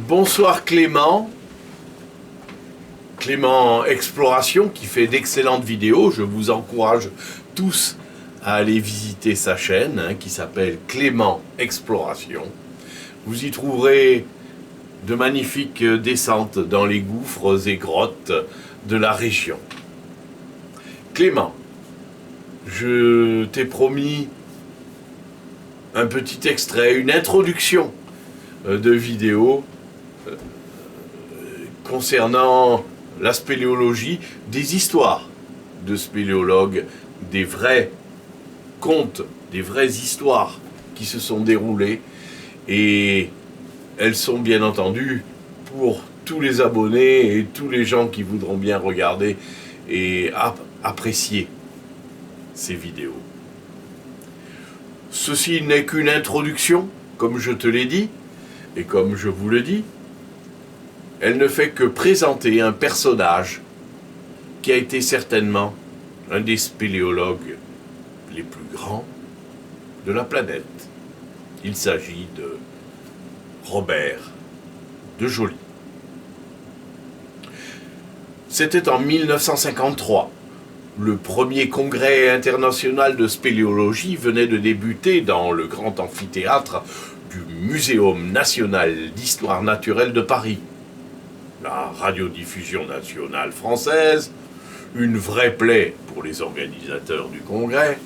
Bonsoir Clément. Clément Exploration qui fait d'excellentes vidéos. Je vous encourage tous à aller visiter sa chaîne qui s'appelle Clément Exploration. Vous y trouverez de magnifiques descentes dans les gouffres et grottes de la région. Clément, je t'ai promis un petit extrait, une introduction de vidéo concernant la spéléologie, des histoires de spéléologues, des vrais contes, des vraies histoires qui se sont déroulées, et elles sont bien entendu pour tous les abonnés et tous les gens qui voudront bien regarder et apprécier ces vidéos. Ceci n'est qu'une introduction, comme je te l'ai dit, et comme je vous le dis. Elle ne fait que présenter un personnage qui a été certainement un des spéléologues les plus grands de la planète. Il s'agit de Robert de Joly. C'était en 1953. Le premier congrès international de spéléologie venait de débuter dans le grand amphithéâtre du Muséum national d'histoire naturelle de Paris. La radiodiffusion nationale française, une vraie plaie pour les organisateurs du congrès,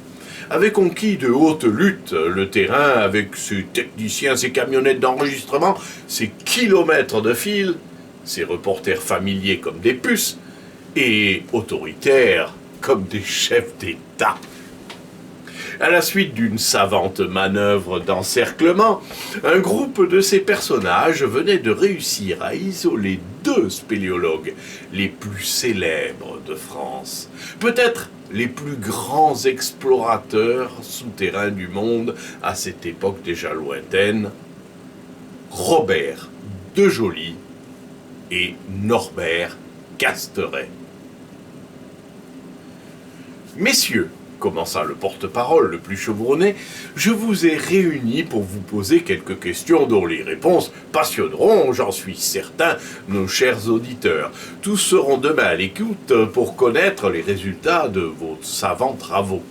avait conquis de haute lutte le terrain avec ses techniciens, ses camionnettes d'enregistrement, ses kilomètres de fil, ses reporters familiers comme des puces et autoritaires comme des chefs d'État. À la suite d'une savante manœuvre d'encerclement, un groupe de ces personnages venait de réussir à isoler deux spéléologues les plus célèbres de France, peut-être les plus grands explorateurs souterrains du monde à cette époque déjà lointaine, Robert de Joly et Norbert Casteret. Messieurs, commença le porte-parole le plus chevronné, je vous ai réunis pour vous poser quelques questions dont les réponses passionneront, j'en suis certain, nos chers auditeurs. Tous seront demain à l'écoute pour connaître les résultats de vos savants travaux.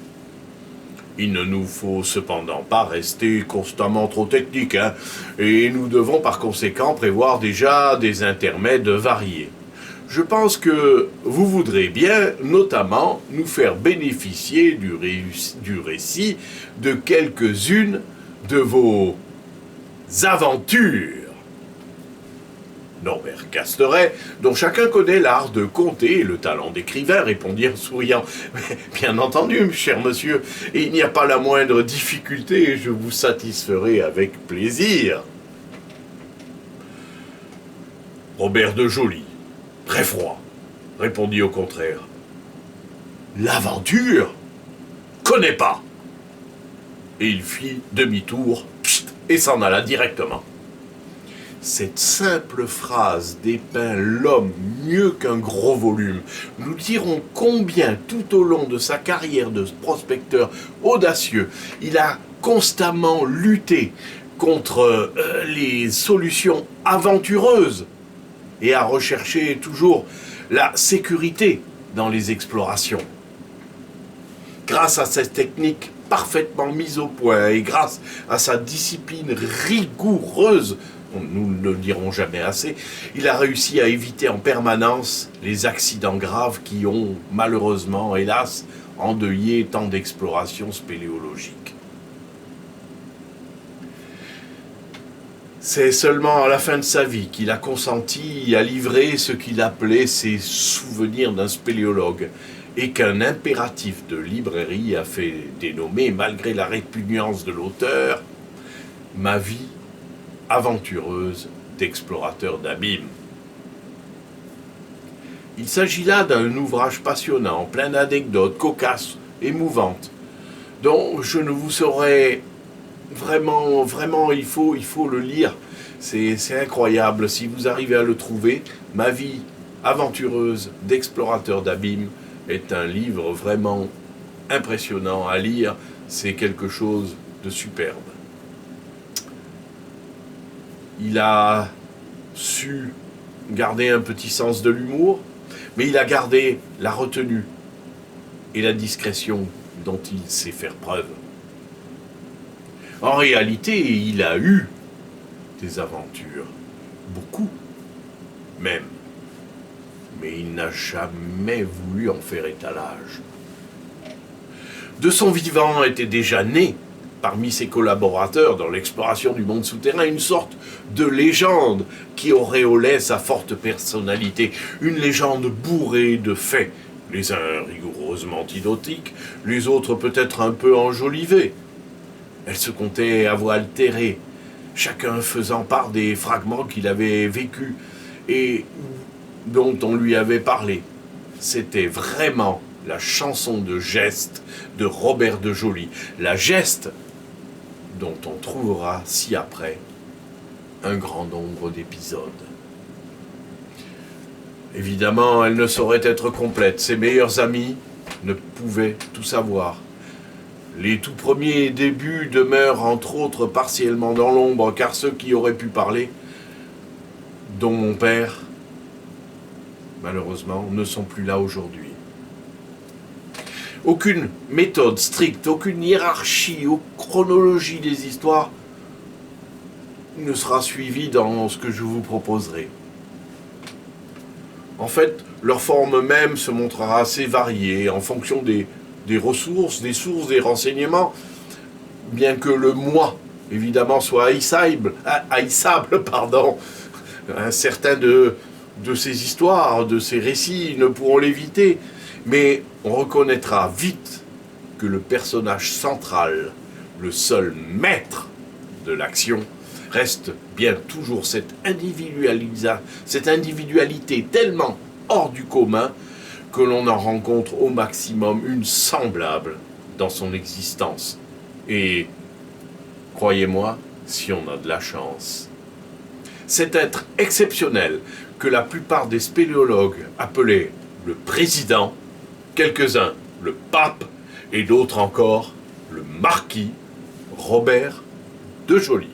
Il ne nous faut cependant pas rester constamment trop techniques, et nous devons par conséquent prévoir déjà des intermèdes variés. Je pense que vous voudrez bien, notamment, nous faire bénéficier du récit de quelques-unes de vos aventures. Norbert Casteret, dont chacun connaît l'art de conter et le talent d'écrivain, répondit en souriant. « Bien entendu, cher monsieur, il n'y a pas la moindre difficulté et je vous satisferai avec plaisir. » Robert de Joly, très froid, répondit au contraire. « L'aventure ? Connais pas !» Et il fit demi-tour et s'en alla directement. Cette simple phrase dépeint l'homme mieux qu'un gros volume. Nous dirons combien tout au long de sa carrière de prospecteur audacieux, il a constamment lutté contre les solutions aventureuses et a recherché toujours la sécurité dans les explorations. Grâce à cette technique parfaitement mise au point et grâce à sa discipline rigoureuse, nous ne le dirons jamais assez, il a réussi à éviter en permanence les accidents graves qui ont malheureusement, hélas, endeuillé tant d'explorations spéléologiques. C'est seulement à la fin de sa vie qu'il a consenti à livrer ce qu'il appelait ses souvenirs d'un spéléologue et qu'un impératif de librairie a fait dénommer, malgré la répugnance de l'auteur, « Ma vie aventureuse d'explorateur d'abîmes ». Il s'agit là d'un ouvrage passionnant, plein d'anecdotes cocasses, émouvantes, dont je ne vous saurais vraiment, il faut le lire. C'est incroyable. Si vous arrivez à le trouver, « Ma vie aventureuse d'explorateur d'abîmes » est un livre vraiment impressionnant à lire. C'est quelque chose de superbe. Il a su garder un petit sens de l'humour, mais il a gardé la retenue et la discrétion dont il sait faire preuve. En réalité, il a eu des aventures, beaucoup même, mais il n'a jamais voulu en faire étalage. De son vivant était déjà né, parmi ses collaborateurs dans l'exploration du monde souterrain, une sorte de légende qui auréolait sa forte personnalité, une légende bourrée de faits, les uns rigoureusement identiques, les autres peut-être un peu enjolivés. Elle se comptait à voix altérée, chacun faisant part des fragments qu'il avait vécus et dont on lui avait parlé. C'était vraiment la chanson de geste de Robert de Joly, la geste dont on trouvera ci-après un grand nombre d'épisodes. Évidemment, elle ne saurait être complète. Ses meilleurs amis ne pouvaient tout savoir. Les tout premiers débuts demeurent entre autres partiellement dans l'ombre, car ceux qui auraient pu parler, dont mon père, malheureusement, ne sont plus là aujourd'hui. Aucune méthode stricte, aucune hiérarchie ou chronologie des histoires ne sera suivie dans ce que je vous proposerai. En fait, leur forme même se montrera assez variée en fonction des ressources, des sources, des renseignements, bien que le moi, évidemment, soit haïssable, certains de ces histoires, de ces récits ne pourront l'éviter, mais on reconnaîtra vite que le personnage central, le seul maître de l'action, reste bien toujours cette individualité tellement hors du commun que l'on en rencontre au maximum une semblable dans son existence. Et, croyez-moi, si on a de la chance. Cet être exceptionnel que la plupart des spéléologues appelaient le président, quelques-uns le pape et d'autres encore le marquis Robert de Joly.